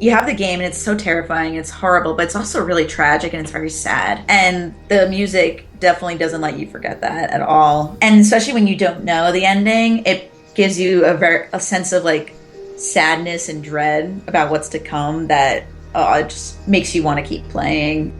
you have the game and it's so terrifying, it's horrible, but it's also really tragic and it's very sad. And the music definitely doesn't let you forget that at all. And especially when you don't know the ending, it gives you a sense of like sadness and dread about what's to come that it just makes you want to keep playing.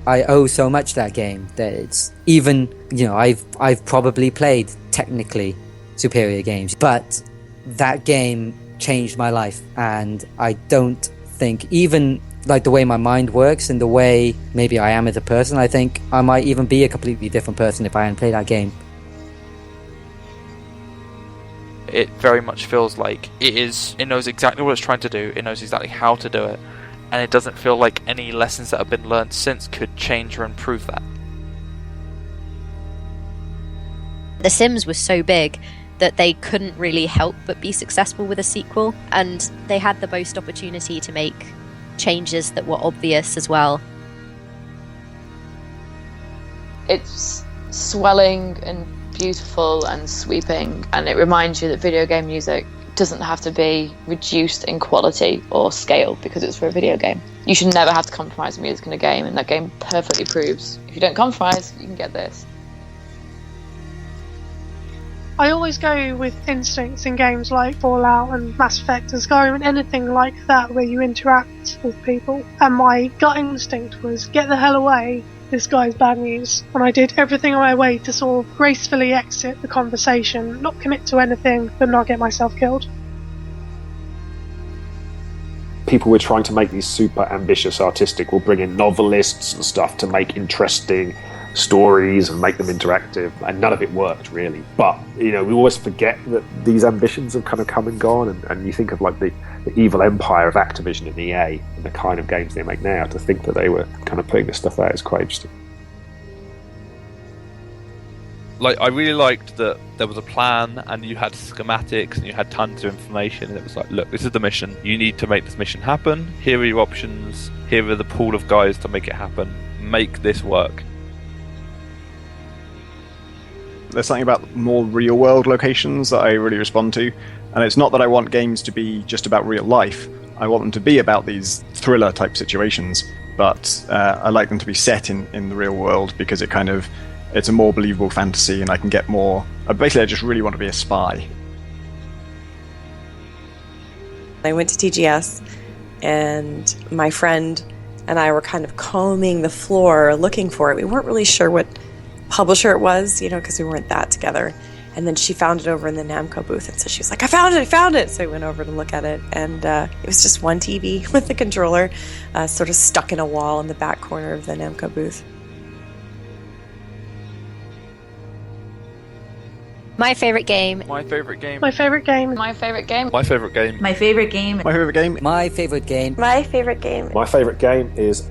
I owe so much to that game that it's even, I've probably played technically superior games, but that game changed my life. And I don't think, even like the way my mind works and the way maybe I am as a person, I think I might even be a completely different person if I hadn't played that game. It very much feels like it knows exactly what it's trying to do, it knows exactly how to do it, and it doesn't feel like any lessons that have been learned since could change or improve that. The Sims was so big that they couldn't really help but be successful with a sequel, and they had the most opportunity to make changes that were obvious as well. It's swelling and beautiful and sweeping, and it reminds you that video game music doesn't have to be reduced in quality or scale because it's for a video game. You should never have to compromise music in a game, and that game perfectly proves if you don't compromise, you can get this. I always go with instincts in games like Fallout and Mass Effect and Skyrim and anything like that where you interact with people. And my gut instinct was, get the hell away, this guy's bad news. And I did everything on my way to sort of gracefully exit the conversation, not commit to anything, but not get myself killed. People were trying to make these super ambitious artistic, will bring in novelists and stuff to make interesting stories and make them interactive, and none of it worked really. But we always forget that these ambitions have kind of come and gone, and you think of like the evil empire of Activision and EA and the kind of games they make now. To think that they were kind of putting this stuff out is quite interesting. Like, I really liked that there was a plan and you had schematics and you had tons of information, and it was like, look, this is the mission, you need to make this mission happen, here are your options, here are the pool of guys to make it happen, make this work. There's something about more real-world locations that I really respond to, and it's not that I want games to be just about real life. I want them to be about these thriller-type situations, but I like them to be set in the real world because it's a more believable fantasy, and I can get more. Basically, I just really want to be a spy. I went to TGS, and my friend and I were kind of combing the floor looking for it. We weren't really sure what publisher it was, because we weren't that together. And then she found it over in the Namco booth, and so she was like, I found it! So we went over to look at it, and it was just one TV with the controller sort of stuck in a wall in the back corner of the Namco booth. My favorite game. My favorite game. My favorite game. My favorite game. My favorite game. My favorite game. My favorite game. My favorite game. My favorite game. My favourite game is